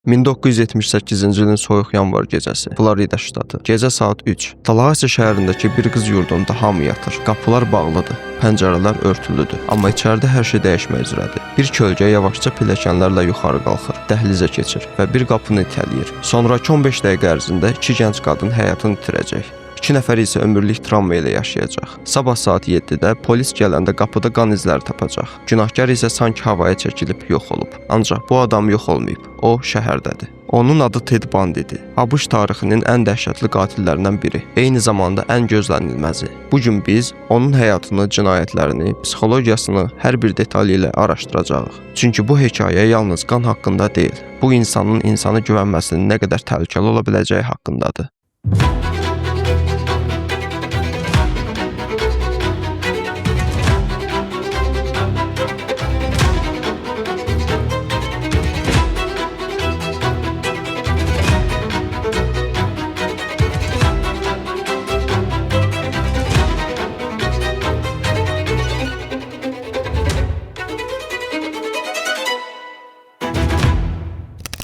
1978-ci ilin soyuq yanvar gecəsi, Florida ştatı. Gecə saat 3. Tallahassee şəhərindəki bir qız yurdunda hamı yatır. Qapılar bağlıdır, pəncərələr örtülüdür. Amma içəridə hər şey dəyişmək üzrədir. Bir kölgə yavaşca pilləkənlərlə yuxarı qalxır, dəhlizə keçir və bir qapını itələyir. Sonrakı 15 dəqiqə ərzində 2 gənc qadın həyatını itirəcək. 2 nəfər isə ömürlük travma ilə yaşayacaq. Sabah saat 7-də polis gələndə qapıda qan izləri tapacaq. Günahkar isə sanki havaya çəkilib yox olub. Ancaq bu adam yox olmayıb. O şəhərdədir. Onun adı Ted Bundy'dir. ABŞ tarixinin ən dəhşətli qatillərindən biri. Eyni zamanda ən gözlənilməzi. Bu gün biz onun həyatını, cinayətlərini, psixologiyasını hər bir detalı ilə araşdıracağıq. Çünki bu hekayə yalnız qan haqqında deyil. Bu insanın insana güvənməsinin nə qədər təhlükəli ola biləcəyi haqqındadır.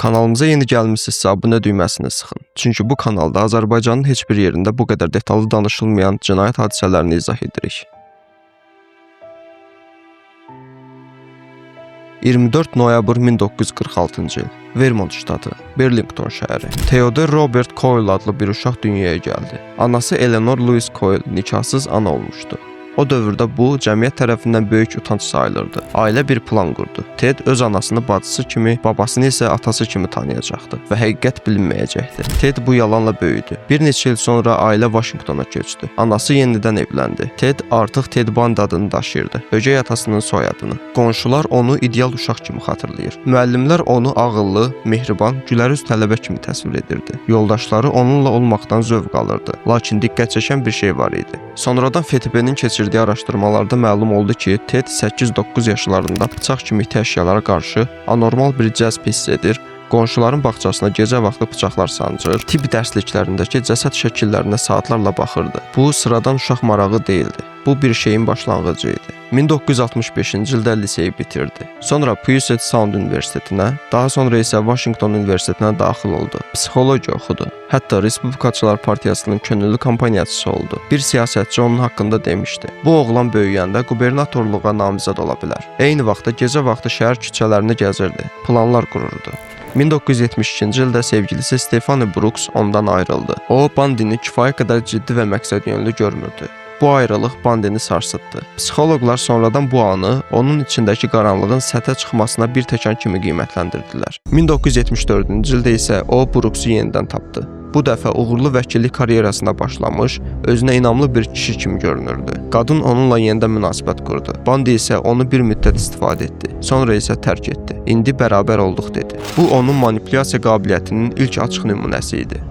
Kanalımıza yeni gəlmisinizsə abunə düyməsini sıxın. Çünki bu kanalda Azərbaycanın heç bir yerində bu qədər detallı danışılmayan cinayət hadisələrini izah edirik. 24 noyabr 1946-cı il, Vermont ştatı, Burlington şəhəri. Theodore Robert Coyle adlı bir uşaq dünyaya gəldi. Anası Eleanor Louise Coyle nikahsız ana olmuşdu. O dövrdə bu, cəmiyyət tərəfindən böyük utanc sayılırdı. Ailə bir plan qurdu. Ted öz anasını bacısı kimi, babasını isə atası kimi tanıyacaqdı və həqiqət bilinməyəcəkdi. Ted bu yalanla böyüdü. Bir neçə il sonra ailə Washingtona köçdü. Anası yenidən evləndi. Ted artıq Ted Bundy adını daşıyırdı, ögey atasının soyadını. Qonşular onu ideal uşaq kimi xatırlayır. Müəllimlər onu ağıllı, mehriban, gülərüz tələbə kimi təsvir edirdi. Yoldaşları onunla olmaqdan zövq alırdı. Lakin diqqət çəkən bir şey var idi. Sonradan FTB-nin keçirdiyi araşdırmalarda məlum oldu ki, Ted 8-9 yaşlarında bıçaq kimi əşyalara qarşı anormal bir cəzb hiss edir, qonşuların bağçasına gecə vaxtı bıçaqlar sancır, tibb dərsliklərindəki cəsəd şəkillərinə saatlarla baxırdı. Bu, sıradan uşaq marağı deyildi. Bu bir şeyin başlanğıcı idi. 1965-ci ildə liseyi bitirdi. Sonra Puget Sound Universitetinə, daha sonra isə Washington Universitetinə daxil oldu. Psixologiya oxudu. Hətta Respublikaçılar Partiyasının könüllü kampaniyaçısı oldu. Bir siyasətçi onun haqqında demişdi: "Bu oğlan böyüyəndə qubernatorluğa namizəd ola bilər." Eyni vaxtda gecə vaxtı şəhər küçələrini gəzirdi, planlar qururdu. 1972-ci ildə sevgilisi Stephanie Brooks ondan ayrıldı. O, Bundy'ni kifayət qədər ciddi və məqsədyönlü görmürdü. Bu ayrılıq Bundy'ni sarsıtdı. Psixoloqlar sonradan bu anı onun içindəki qaranlığın səthə çıxmasına bir təkan kimi qiymətləndirdilər. 1974-cü ildə isə o, Brooksu yenidən tapdı. Bu dəfə uğurlu vəkillik karyerasına başlamış, özünə inamlı bir kişi kimi görünürdü. Qadın onunla yenidən münasibət qurdu. Bundy isə onu bir müddət istifadə etdi. Sonra isə tərk etdi. İndi bərabər olduq dedi. Bu, onun manipulyasiya qabiliyyətinin ilk açıq nümunəsi idi.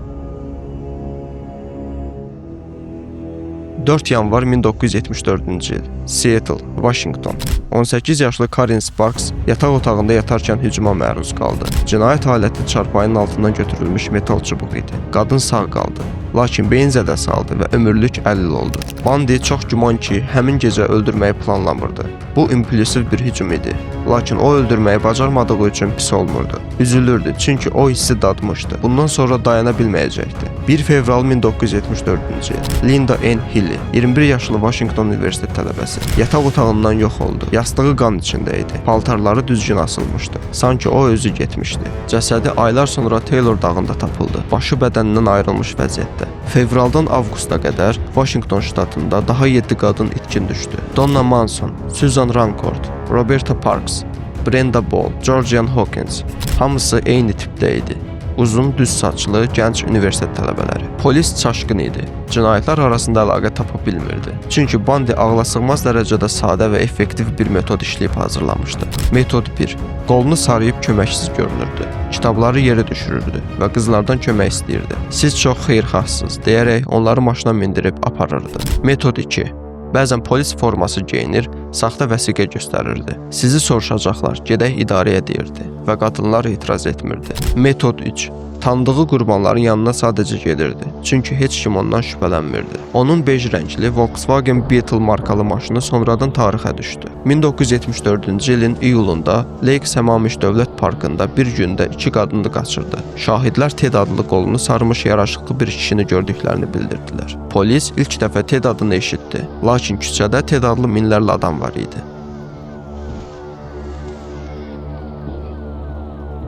4 yanvar 1974-cü il, Seattle, Washington. 18 yaşlı Karen Sparks yataq otağında yatarkən hücuma məruz qaldı. Cinayət aləti çarpayının altından götürülmüş metal çubuq idi. Qadın sağ qaldı, lakin beyin zədəsi aldı və ömürlük əlil oldu. Bundy çox güman ki, həmin gecə öldürməyi planlamırdı. Bu, impulsiv bir hücum idi. Lakin o öldürməyi bacarmadığı üçün pis olmurdu. Üzülürdü, çünki o hissi dadmışdı. Bundan sonra dayana bilməyəcəkdi. 1 fevral 1974-cü il, Linda Ann Healy, 21 yaşlı Washington Universitet tələbəsi, yataq otağından yox oldu. Yastığı qan içində idi. Paltarları düzgün asılmışdı. Sanki o özü getmişdi. Cəsədi aylar sonra Taylor dağında tapıldı. Başı bədənindən ayrılmış vəziyyətdə. Fevraldan avqusta qədər Washington ştatında daha 7 qadın itkin düşdü. Donna Manson, Susan Rancourt, Roberta Parks, Brenda Ball, Georgian Hawkins. Hamısı eyni tipdə idi. Uzun, düz saçlı, gənc universitet tələbələri. Polis çaşqın idi. Cinayətlər arasında əlaqə tapa bilmirdi. Çünki Bundy ağlasığmaz dərəcədə sadə və effektiv bir metod işləyib hazırlamışdı. Metod 1. Qolunu sarıyıb köməksiz görünürdü. Kitabları yerə düşürürdü və qızlardan kömək istəyirdi. "Siz çox xeyirxahsınız" deyərək onları maşına mindirib aparırdı. Metod 2. Bəzən polis forması geyinir, saxta vəsiqə göstərirdi. "Sizi soruşacaqlar, gedək idarəyə" deyirdi və qadınlar etiraz etmirdi. Metod 3. Tanıdığı qurbanların yanına sadəcə gedirdi, çünki heç kim ondan şübhələnmirdi. Onun bej rəngli Volkswagen Beetle markalı maşını sonradan tarixə düşdü. 1974-cü ilin iyulunda Lake Sammamish Dövlət Parkında bir gündə 2 qadını qaçırdı. Şahidlər Ted adlı qolunu sarmış yaraşıqlı bir kişini gördüklərini bildirdilər. Polis ilk dəfə Ted adını eşitdi, lakin küçədə Ted adlı minlərlə adam var idi.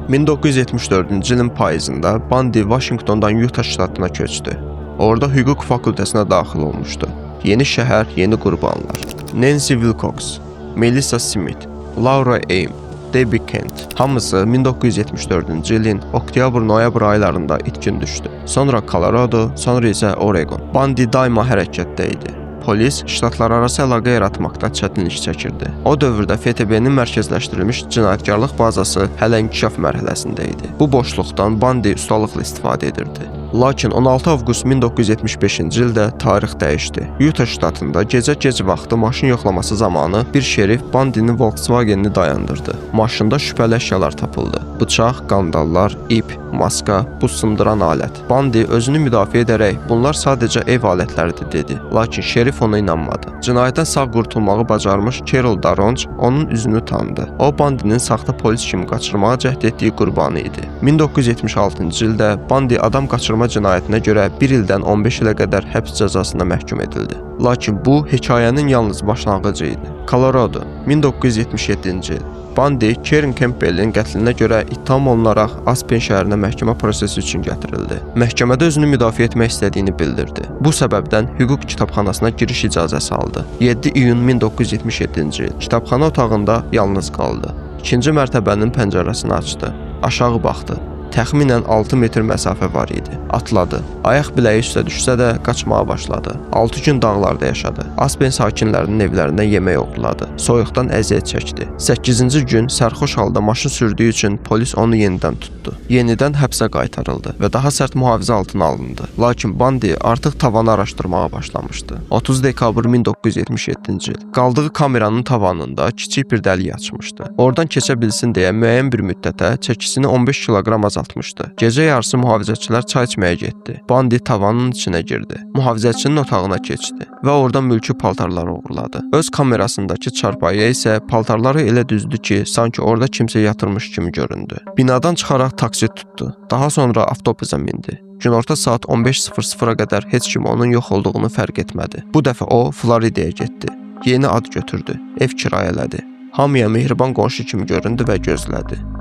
1974-cü ilin payızında Bundy Washingtondan Utah ştatına köçdü. Orada hüquq fakültəsinə daxil olmuşdu. Yeni şəhər, yeni qurbanlar. Nancy Wilcox, Melissa Smith, Laura Aim, Debbie Kent hamısı 1974-cü ilin oktyabr-noyabr aylarında itkin düşdü. Sonra Colorado, sonra isə Oregon. Bundy daima hərəkətdə idi. Polis ştatlararası əlaqə yaratmaqda çətinlik çəkirdi. O dövrdə FTB-nin mərkəzləşdirilmiş cinayətkarlıq bazası hələ inkişaf mərhələsində idi. Bu boşluqdan Bundy ustalıqla istifadə edirdi. Lakin 16 avqust 1975-ci ildə tarix dəyişdi. Utah ştatında gecə vaxtı maşın yoxlaması zamanı bir şerif Bundy'nin Volkswagenini dayandırdı. Maşında şübhəli əşyalar tapıldı. Bıçaq, qandallar, ip, maska, buz sındıran alət. Bundy özünü müdafiə edərək bunlar sadəcə ev alətləridir dedi. Lakin şerif ona inanmadı. Cinayətdən sağ qurtulmağı bacarmış Carol Daronch onun üzünü tanıdı. O Bundy'nin saxta polis kimi qaçırmağa cəhd etdiyi qurbanı idi. 1976-cı ildə Bundy adam qaçırma cinayətinə görə 1 ildən 15 ilə qədər həbs cəzasına məhkum edildi. Lakin bu hekayənin yalnız başlanğıcı idi. Colorado, 1977-ci il. Bundy Karen Campbell'in qətlinə görə ittiham olunaraq Aspen şəhərinə məhkəmə prosesi üçün gətirildi. Məhkəmədə özünü müdafiə etmək istədiyini bildirdi. Bu səbəbdən hüquq kitabxanasına giriş icazəsi aldı. 7 iyun 1977-ci il. Kitabxana otağında yalnız qaldı. İkinci mərtəbənin pəncərəsini açdı. Aşağı baxdı. Təxminən 6 metr məsafə var idi. Atladı. Ayaq biləyi üstə düşsə də qaçmağa başladı. 6 gün dağlarda yaşadı. Aspen sakinlərinin evlərindən yemək oğurladı. Soyuqdan əziyyət çəkdi. 8-ci gün sərxoş halda maşın sürdüyü üçün polis onu yenidən tutdu. Yenidən həbsə qaytarıldı və daha sərt mühafizə altına alındı. Lakin Bundy artıq tavanı araşdırmağa başlamışdı. 30 dekabr 1977-ci il. Qaldığı kameranın tavanında kiçik bir dəlik açmışdı. Oradan keçə bilsin deyə müəyyən bir müddətə çəkisini 15 kiloqram azaltmışdı. Gecə yarısı mühafizəçilər çay içməyə getdi. Bundy tavanın içinə girdi. Mühafizəçinin otağına keçdi və oradan mülki paltarları oğurladı. Öz kamerasındakı çarpayıya isə paltarları elə düzdü ki, sanki orada kimsə yatırmış kimi göründü. Binadan çıxaraq taksi tutdu. Daha sonra avtobusa mindi. Günorta saat 15:00-a qədər heç kim onun yox olduğunu fərq etmədi. Bu dəfə o Floridaya getdi. Yeni ad götürdü. Ev kirayələdi. Hamıya mehriban qonşu kimi göründü və gözlədi.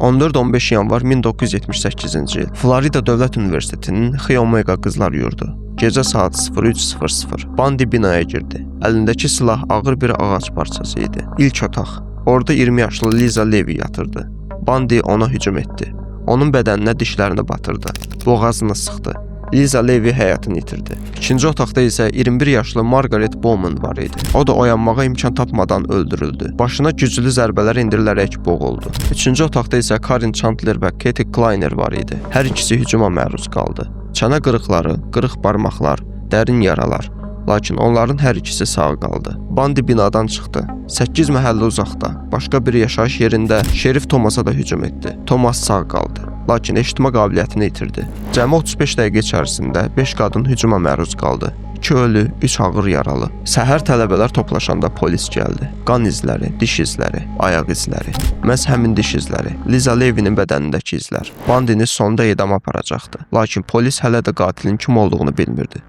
14-15 yanvar 1978-ci il. Florida Dövlət Universitetinin Xi Omega qızlar yurdu. Gecə saat 03:00. Bundy binaya girdi. Əlindəki silah ağır bir ağac parçası idi. İlk otaq. Orada 20 yaşlı Liza Levy yatırdı. Bundy ona hücum etdi. Onun bədəninə dişlərini batırdı. Boğazını sıxdı. Liza Levy həyatını itirdi. İkinci otaqda isə 21 yaşlı Margaret Bowman var idi. O da oyanmağa imkan tapmadan öldürüldü. Başına güclü zərbələr indirilərək boğuldu. Üçüncü otaqda isə Karen Chandler və Katie Kleiner var idi. Hər ikisi hücuma məruz qaldı. Çənə qırıqları, qırıq barmaqlar, dərin yaralar. Lakin onların hər ikisi sağ qaldı. Bundy binadan çıxdı. 8 məhəllə uzaqda, başqa bir yaşayış yerində şerif Thomasa da hücum etdi. Thomas sağ qaldı. Lakin eşitmə qabiliyyətini itirdi. Cəmi 35 dəqiqə içərisində 5 qadın hücuma məruz qaldı. 2 ölü, 3 ağır yaralı. Səhər tələbələr toplaşanda polis gəldi. Qan izləri, diş izləri, ayaq izləri. Məhz həmin diş izləri, Liza Levy'nin bədənindəki izlər. Bundy'ni sonda edama aparacaqdı. Lakin polis hələ də qatilin kim olduğunu bilmirdi.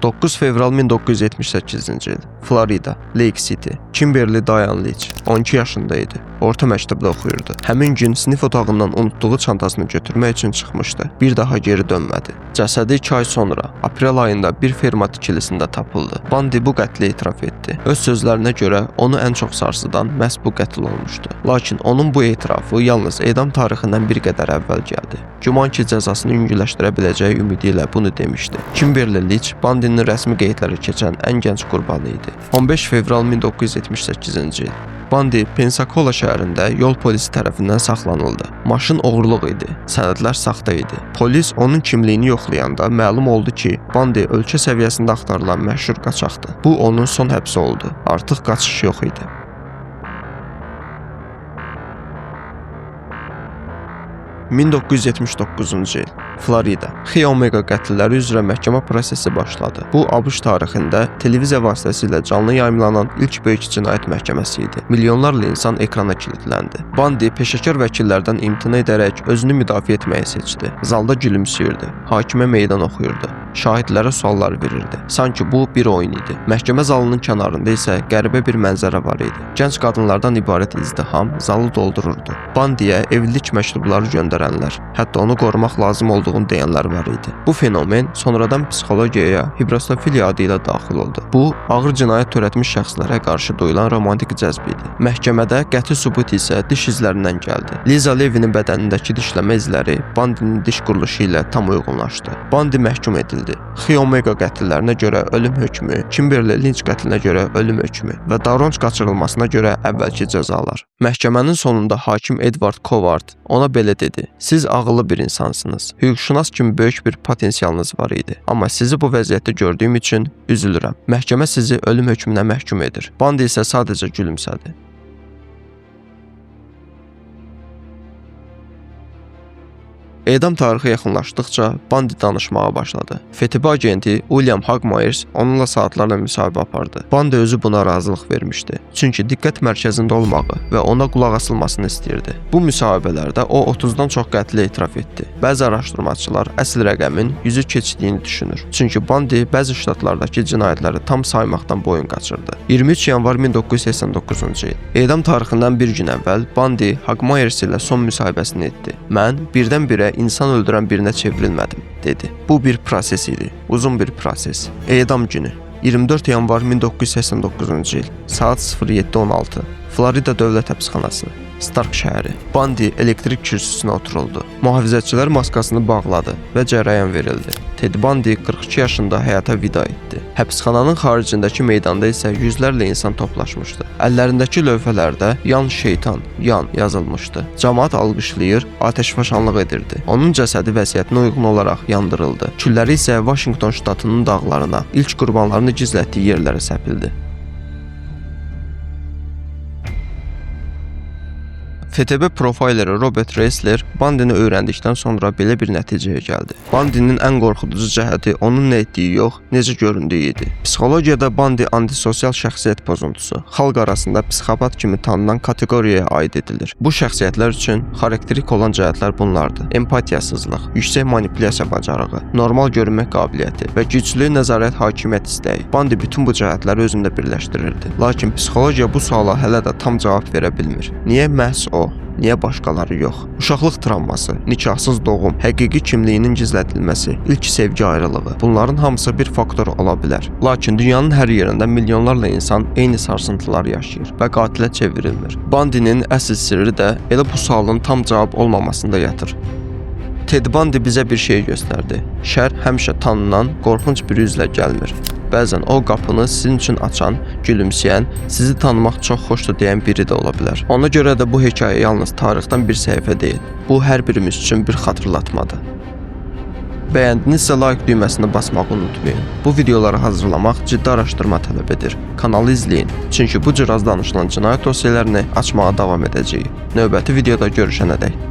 9 fevral 1978-ci il. Florida, Lake City. Kimberly Diane Leach 12 yaşında idi. Orta məktəbdə oxuyurdu. Həmin gün sinif otağından unutduğu çantasını götürmək üçün çıxmışdı. Bir daha geri dönmədi. Cəsədi 2 ay sonra, aprel ayında bir ferma tikilisində tapıldı. Bundy bu qətli etiraf etdi. Öz sözlərinə görə onu ən çox sarsıdan məhz bu qətl olmuşdu. Lakin onun bu etirafı yalnız edam tarixindən bir qədər əvvəl gəldi. Güman ki, cəzasını yüngülləşdirə biləcəyi ümidi ilə bunu demişdi. Kimberly Leach Bundy'nin rəsmi qeydləri keçən ən gənc qurbanı idi. 15 fevral 1978-ci il. Bandi Pensacola şəhərində yol polisi tərəfindən saxlanıldı. Maşın oğurluq idi, sənədlər saxta idi. Polis onun kimliyini yoxlayanda məlum oldu ki, Bandi ölkə səviyyəsində axtarılan məşhur qaçaqdır. Bu onun son həbsi oldu. Artıq qaçış yox idi. 1979-cu il, Florida. Xi Omega qətlləri üzrə məhkəmə prosesi başladı. Bu, ABŞ tarixində televiziya vasitəsilə canlı yayımlanan ilk böyük cinayət məhkəməsi idi. Milyonlarla insan ekrana kilitləndi. Bandi peşəkar vəkillərdən imtina edərək özünü müdafiə etməyi seçdi. Zalda gülümsüyürdü, hakimə meydan oxuyurdu, şahidlərə suallar verirdi. Sanki bu bir oyun idi. Məhkəmə zalının kənarında isə qəribə bir mənzərə var idi. Gənc qadınlardan ibarət izdiham zalı doldururdu. Bandiyə evlilik məktubları göndərənlər, hətta onu qorumaq lazım olduğunu deyənlər var idi. Bu fenomen sonradan psixologiyaya hibrostofiliya adı ilə daxil oldu. Bu, ağır cinayət törətmiş şəxslərə qarşı duyulan romantik cəzb idi. Məhkəmədə qəti sübut isə diş izlərindən gəldi. Liza Levinin bədənindəki dişləmə izləri Bandinin diş quruluşu ilə tam uyğunlaşdı. Bandi məhkum edildi. Xi Omega qətllərinə görə ölüm hökmü, Kimberly Lynch qətlinə görə ölüm hökmü və Daronç qaçırılmasına görə əvvəlki cəzalar. Məhkəmənin sonunda hakim Edward Covard ona belə dedi: "Siz ağıllı bir insansınız. Hüquqşünas kimi böyük bir potensialınız var idi. Amma sizi bu vəziyyətdə gördüyüm üçün üzülürəm. Məhkəmə sizi ölüm hökmünə məhkum edir." Bandi isə sadəcə gülümsədi. Edam tarixi yaxınlaşdıqca Bandi danışmağa başladı. FTB agenti William Hugmyers onunla saatlarla müsahibə apardı. Bandi özü buna razılıq vermişdi. Çünki diqqət mərkəzində olmağı və ona qulaq asılmasını istəyirdi. Bu müsahibələrdə o 30-dan çox qətli etiraf etdi. Bəzi araşdırmaçılar əsl rəqəmin 100-ü keçdiyini düşünür. Çünki Bandi bəzi ştatlardakı cinayətləri tam saymaqdan boyun qaçırdı. 23 yanvar 1989-cu il. Edam tarixindən bir gün əvvəl Bandi Hugmyers ilə son müsahibəsini etdi. "Mən birdən-birə insan öldürən birinə çevrilmədim", dedi. Bu bir proses idi, uzun bir proses. Edam günü, 24 yanvar 1989-cu il, saat 07:16, Florida Dövlət Həbsxanası, Stark şəhəri. Bandi elektrik kürsüsünə oturuldu. Mühafizəçilər maskasını bağladı və cərəyan verildi. Ted Bandi 42 yaşında həyata vida etdi. Həbsxananın xaricindəki meydanda isə yüzlərlə insan toplaşmışdı. Əllərindəki lövhələrdə "Yan şeytan, yan" yazılmışdı. Camaat alqışlayır, atəşfəşanlıq edirdi. Onun cəsədi vəsiyyətinə uyğun olaraq yandırıldı. Külləri isə Washington ştatının dağlarına, ilk qurbanlarını gizlətdiyi yerlərə səpildi. FTB profileri Robert Ressler Bandini öyrəndikdən sonra belə bir nəticəyə gəldi. Bandinin ən qorxuducu cəhəti onun nə etdiyi yox, necə göründüyü idi. Psixologiyada Bandi antisosial şəxsiyyət pozuntusu, xalq arasında psixopat kimi tanınan kateqoriyaya aid edilir. Bu şəxsiyyətlər üçün xarakterik olan cəhətlər bunlardır: empatiyasızlıq, yüksək manipulyasiya bacarığı, normal görünmək qabiliyyəti və güclü nəzarət hakimiyyət istəyi. Bandi bütün bu cəhətləri özündə birləşdirirdi. Lakin psixologiya bu suala hələ də tam cavab verə bilmir. Niyə məhz o? Niyə başqaları yox? Uşaqlıq travması, nikahsız doğum, həqiqi kimliyinin gizlədilməsi, ilk sevgi ayrılığı, bunların hamısı bir faktor ola bilər. Lakin dünyanın hər yerində milyonlarla insan eyni sarsıntılar yaşayır və qatilə çevrilmir. Bandinin əsl sirri də elə bu sualın tam cavab olmamasında yatır. Ted Bandi bizə bir şey göstərdi. Şər həmişə tanınan, qorxunc bir üzlə gəlmir. Bəzən o qapını sizin üçün açan, gülümsəyən, sizi tanımaq çox xoşdur deyən biri də ola bilər. Ona görə də bu hekayə yalnız tarixdən bir səhifə deyil. Bu hər birimiz üçün bir xatırlatmadır. Bəyəndinizsə like düyməsinə basmağı unutmayın. Bu videoları hazırlamaq ciddi araşdırma tələb edir. Kanalı izləyin, çünki bu cür az danışılan cinayət dosyalarını açmağa davam edəcəyik. Növbəti videoda görüşənədək.